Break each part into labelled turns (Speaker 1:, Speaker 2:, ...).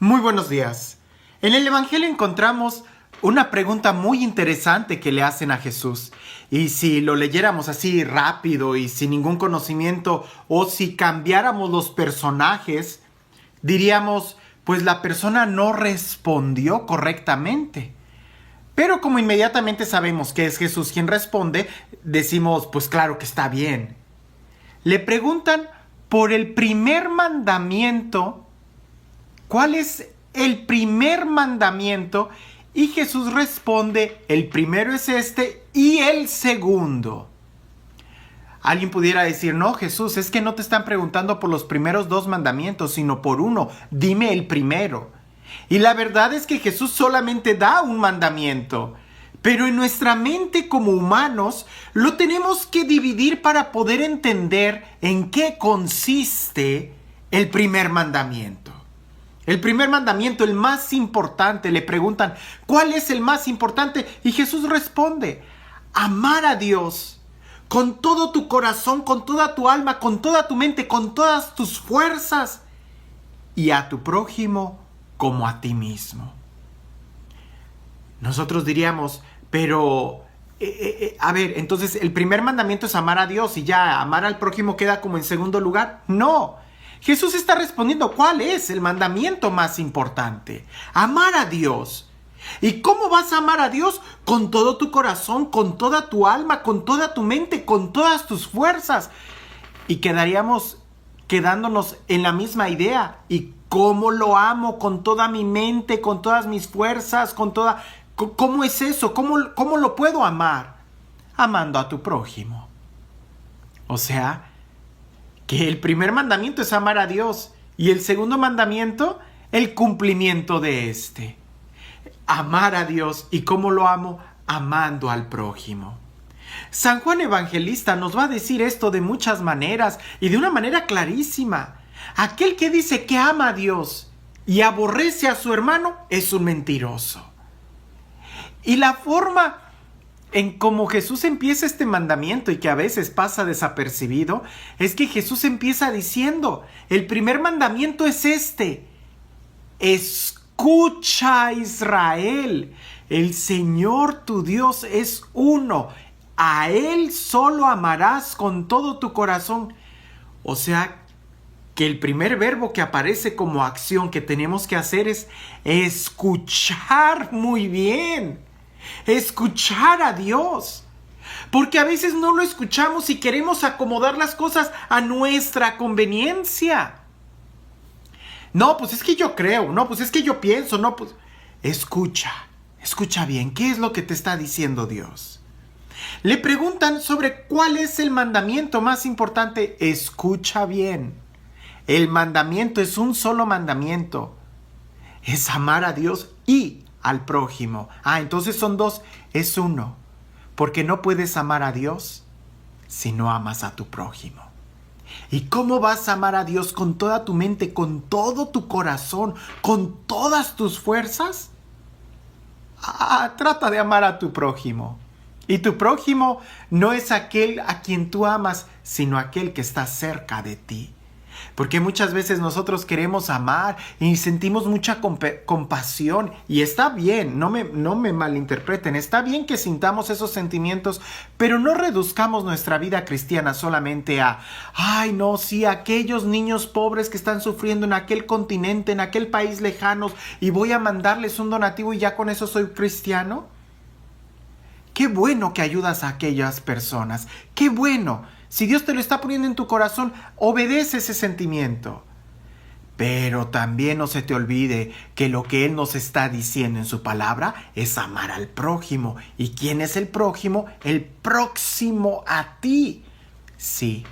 Speaker 1: Muy buenos días. En el Evangelio encontramos una pregunta muy interesante que le hacen a Jesús. Y si lo leyéramos así rápido y sin ningún conocimiento, o si cambiáramos los personajes, diríamos, pues la persona no respondió correctamente. Pero como inmediatamente sabemos que es Jesús quien responde, decimos, pues claro que está bien. Le preguntan por el primer mandamiento. ¿Cuál es el primer mandamiento? Y Jesús responde, el primero es este y el segundo. Alguien pudiera decir, no, Jesús, es que no te están preguntando por los primeros dos mandamientos, sino por uno. Dime el primero. Y la verdad es que Jesús solamente da un mandamiento. Pero en nuestra mente como humanos lo tenemos que dividir para poder entender en qué consiste el primer mandamiento. El primer mandamiento, el más importante, le preguntan, ¿cuál es el más importante? Y Jesús responde, amar a Dios con todo tu corazón, con toda tu alma, con toda tu mente, con todas tus fuerzas y a tu prójimo como a ti mismo. Nosotros diríamos, pero, a ver, entonces el primer mandamiento es amar a Dios y ya amar al prójimo queda como en segundo lugar. No. Jesús está respondiendo, ¿cuál es el mandamiento más importante? Amar a Dios. ¿Y cómo vas a amar a Dios? Con todo tu corazón, con toda tu alma, con toda tu mente, con todas tus fuerzas. Y quedándonos en la misma idea. ¿Y cómo lo amo? Con toda mi mente, con todas mis fuerzas, con toda... ¿Cómo es eso? ¿Cómo lo puedo amar? Amando a tu prójimo. O sea, que el primer mandamiento es amar a Dios y el segundo mandamiento, el cumplimiento de este. Amar a Dios. ¿Y cómo lo amo? Amando al prójimo. San Juan Evangelista nos va a decir esto de muchas maneras y de una manera clarísima. Aquel que dice que ama a Dios y aborrece a su hermano es un mentiroso. Y la forma en cómo Jesús empieza este mandamiento y que a veces pasa desapercibido, es que Jesús empieza diciendo, el primer mandamiento es este: escucha, Israel, el Señor tu Dios es uno, a Él solo amarás con todo tu corazón. O sea, que el primer verbo que aparece como acción que tenemos que hacer es escuchar muy bien. Escuchar a Dios, porque a veces no lo escuchamos y queremos acomodar las cosas a nuestra conveniencia. No, pues es que yo creo, no, pues es que yo pienso, no, pues escucha bien, ¿qué es lo que te está diciendo Dios? Le preguntan sobre cuál es el mandamiento más importante. Escucha bien, el mandamiento es un solo mandamiento, es amar a Dios y al prójimo. Entonces son dos, es uno. Porque no puedes amar a Dios si no amas a tu prójimo. ¿Y cómo vas a amar a Dios con toda tu mente, con todo tu corazón, con todas tus fuerzas? Trata de amar a tu prójimo. Y tu prójimo no es aquel a quien tú amas, sino aquel que está cerca de ti. Porque muchas veces nosotros queremos amar y sentimos mucha compasión. Y está bien, no me malinterpreten, está bien que sintamos esos sentimientos, pero no reduzcamos nuestra vida cristiana solamente a, aquellos niños pobres que están sufriendo en aquel continente, en aquel país lejano, y voy a mandarles un donativo y ya con eso soy cristiano. Qué bueno que ayudas a aquellas personas, qué bueno. Si Dios te lo está poniendo en tu corazón, obedece ese sentimiento. Pero también no se te olvide que lo que Él nos está diciendo en su palabra es amar al prójimo. ¿Y quién es el prójimo? El próximo a ti. Sí,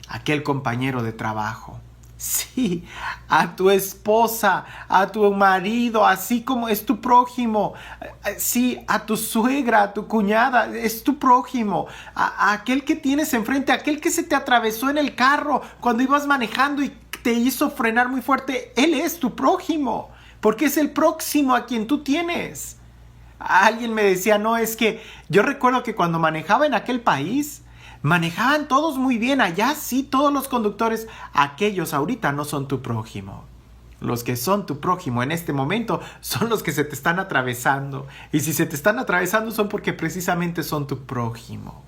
Speaker 1: aquel compañero de trabajo. Sí, a tu esposa, a tu marido, así como es tu prójimo. Sí, a tu suegra, a tu cuñada, es tu prójimo. A aquel que tienes enfrente, aquel que se te atravesó en el carro cuando ibas manejando y te hizo frenar muy fuerte. Él es tu prójimo, porque es el próximo a quien tú tienes. Alguien me decía, no, es que yo recuerdo que cuando manejaba en aquel país, manejaban todos muy bien, allá sí, todos los conductores, aquellos ahorita no son tu prójimo. Los que son tu prójimo en este momento son los que se te están atravesando. Y si se te están atravesando son porque precisamente son tu prójimo.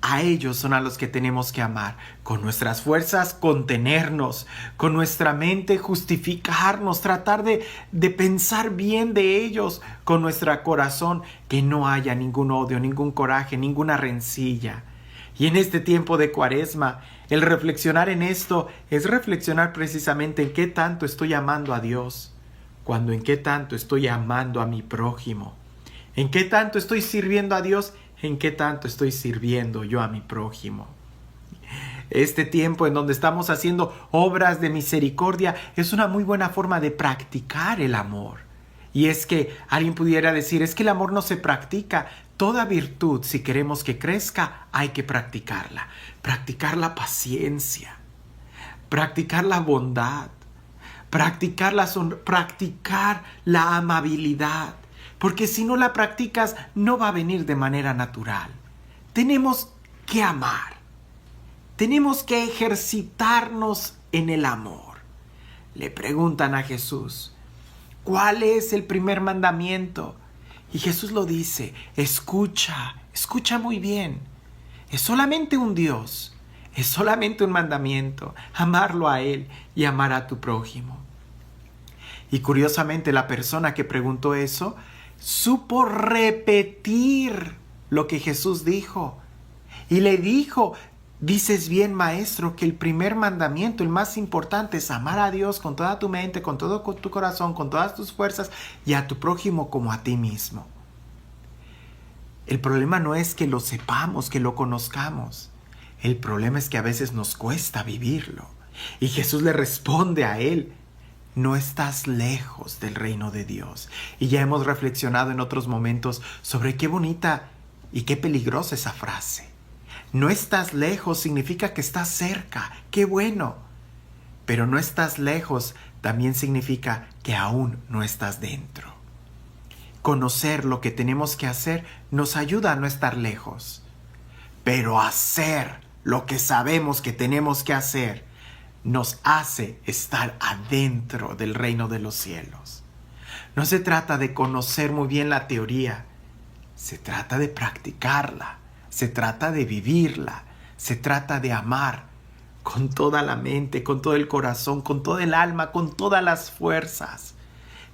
Speaker 1: A ellos son a los que tenemos que amar. Con nuestras fuerzas contenernos, con nuestra mente justificarnos, tratar de pensar bien de ellos, con nuestro corazón que no haya ningún odio, ningún coraje, ninguna rencilla. Y en este tiempo de Cuaresma, el reflexionar en esto es reflexionar precisamente en qué tanto estoy amando a Dios, cuando en qué tanto estoy amando a mi prójimo, en qué tanto estoy sirviendo a Dios, en qué tanto estoy sirviendo yo a mi prójimo. Este tiempo en donde estamos haciendo obras de misericordia es una muy buena forma de practicar el amor. Y es que alguien pudiera decir, es que el amor no se practica. Toda virtud, si queremos que crezca, hay que practicarla. Practicar la paciencia, practicar la bondad, practicar la amabilidad. Porque si no la practicas, no va a venir de manera natural. Tenemos que amar. Tenemos que ejercitarnos en el amor. Le preguntan a Jesús, ¿cuál es el primer mandamiento? Y Jesús lo dice, escucha muy bien. Es solamente un Dios, es solamente un mandamiento, amarlo a Él y amar a tu prójimo. Y curiosamente la persona que preguntó eso, supo repetir lo que Jesús dijo. Y le dijo, dices bien, maestro, que el primer mandamiento, el más importante, es amar a Dios con toda tu mente, con todo tu corazón, con todas tus fuerzas y a tu prójimo como a ti mismo. El problema no es que lo sepamos, que lo conozcamos. El problema es que a veces nos cuesta vivirlo. Y Jesús le responde a él, no estás lejos del reino de Dios. Y ya hemos reflexionado en otros momentos sobre qué bonita y qué peligrosa esa frase. No estás lejos significa que estás cerca. ¡Qué bueno! Pero no estás lejos también significa que aún no estás dentro. Conocer lo que tenemos que hacer nos ayuda a no estar lejos. Pero hacer lo que sabemos que tenemos que hacer nos hace estar adentro del reino de los cielos. No se trata de conocer muy bien la teoría, se trata de practicarla, se trata de vivirla, se trata de amar con toda la mente, con todo el corazón, con todo el alma, con todas las fuerzas,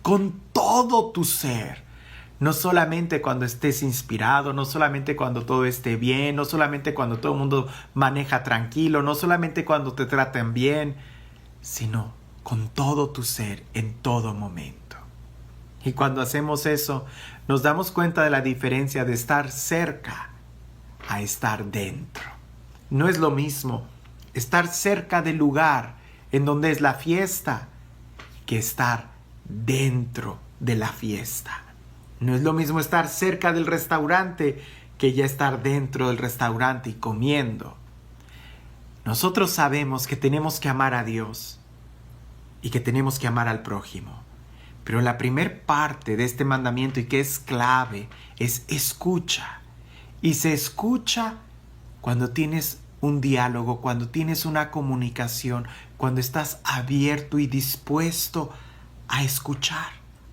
Speaker 1: con todo tu ser. No solamente cuando estés inspirado, no solamente cuando todo esté bien, no solamente cuando todo el mundo maneja tranquilo, no solamente cuando te tratan bien, sino con todo tu ser en todo momento. Y cuando hacemos eso, nos damos cuenta de la diferencia de estar cerca a estar dentro. No es lo mismo estar cerca del lugar en donde es la fiesta que estar dentro de la fiesta. No es lo mismo estar cerca del restaurante que ya estar dentro del restaurante y comiendo. Nosotros sabemos que tenemos que amar a Dios y que tenemos que amar al prójimo. Pero la primer parte de este mandamiento y que es clave es escucha. Y se escucha cuando tienes un diálogo, cuando tienes una comunicación, cuando estás abierto y dispuesto a escuchar,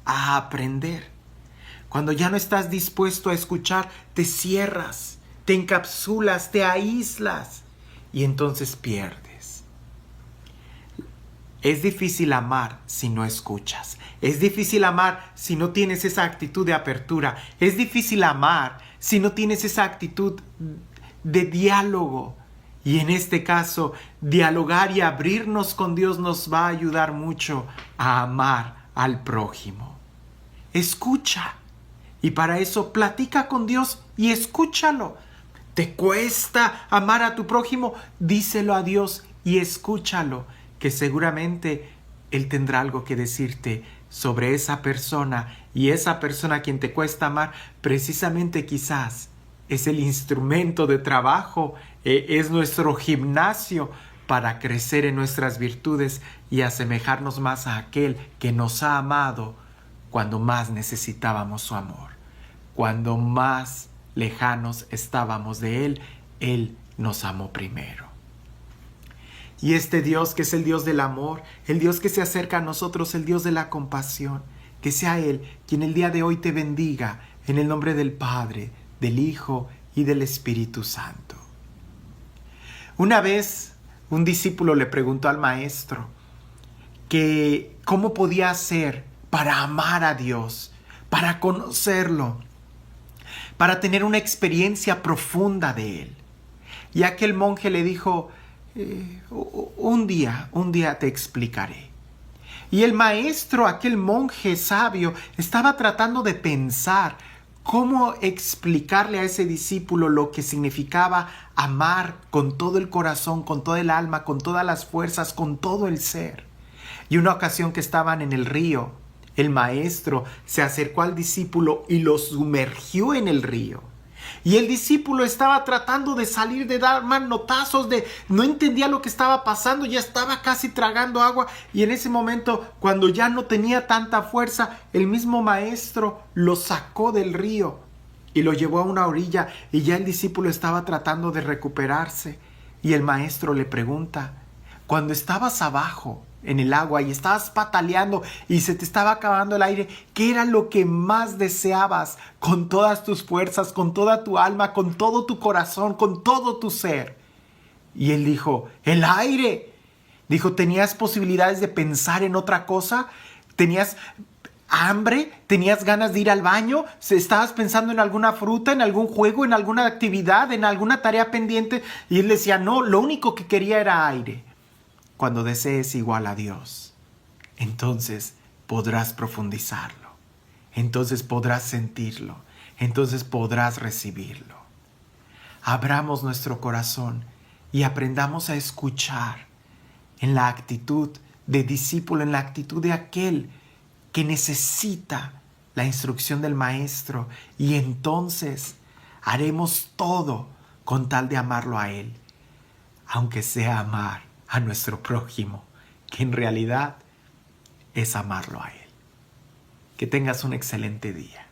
Speaker 1: a aprender. Cuando ya no estás dispuesto a escuchar, te cierras, te encapsulas, te aíslas y entonces pierdes. Es difícil amar si no escuchas. Es difícil amar si no tienes esa actitud de apertura. Es difícil amar si no tienes esa actitud de diálogo. Y en este caso, dialogar y abrirnos con Dios nos va a ayudar mucho a amar al prójimo. Escucha. Y para eso platica con Dios y escúchalo. ¿Te cuesta amar a tu prójimo? Díselo a Dios y escúchalo, que seguramente Él tendrá algo que decirte sobre esa persona, y esa persona a quien te cuesta amar, precisamente quizás es el instrumento de trabajo, es nuestro gimnasio para crecer en nuestras virtudes y asemejarnos más a aquel que nos ha amado cuando más necesitábamos su amor. Cuando más lejanos estábamos de Él, Él nos amó primero. Y este Dios que es el Dios del amor, el Dios que se acerca a nosotros, el Dios de la compasión, que sea Él quien el día de hoy te bendiga en el nombre del Padre, del Hijo y del Espíritu Santo. Una vez un discípulo le preguntó al maestro que cómo podía hacer para amar a Dios, para conocerlo, para tener una experiencia profunda de Él. Y aquel monje le dijo, un día te explicaré. Y el maestro, aquel monje sabio, estaba tratando de pensar cómo explicarle a ese discípulo lo que significaba amar con todo el corazón, con todo el alma, con todas las fuerzas, con todo el ser. Y una ocasión que estaban en el río, el maestro se acercó al discípulo y lo sumergió en el río. Y el discípulo estaba tratando de salir, de dar manotazos, no entendía lo que estaba pasando, ya estaba casi tragando agua. Y en ese momento, cuando ya no tenía tanta fuerza, el mismo maestro lo sacó del río y lo llevó a una orilla. Y ya el discípulo estaba tratando de recuperarse. Y el maestro le pregunta, cuando estabas abajo en el agua y estabas pataleando y se te estaba acabando el aire, ¿qué era lo que más deseabas con todas tus fuerzas, con toda tu alma, con todo tu corazón, con todo tu ser? Y él dijo, el aire. Dijo, ¿tenías posibilidades de pensar en otra cosa? ¿Tenías hambre? ¿Tenías ganas de ir al baño? ¿Estabas pensando en alguna fruta, en algún juego, en alguna actividad, en alguna tarea pendiente? Y él decía, no, lo único que quería era aire. Cuando desees igual a Dios, entonces podrás profundizarlo, entonces podrás sentirlo, entonces podrás recibirlo. Abramos nuestro corazón y aprendamos a escuchar en la actitud de discípulo, en la actitud de aquel que necesita la instrucción del Maestro, y entonces haremos todo con tal de amarlo a Él, aunque sea amar a nuestro prójimo, que en realidad es amarlo a Él. Que tengas un excelente día.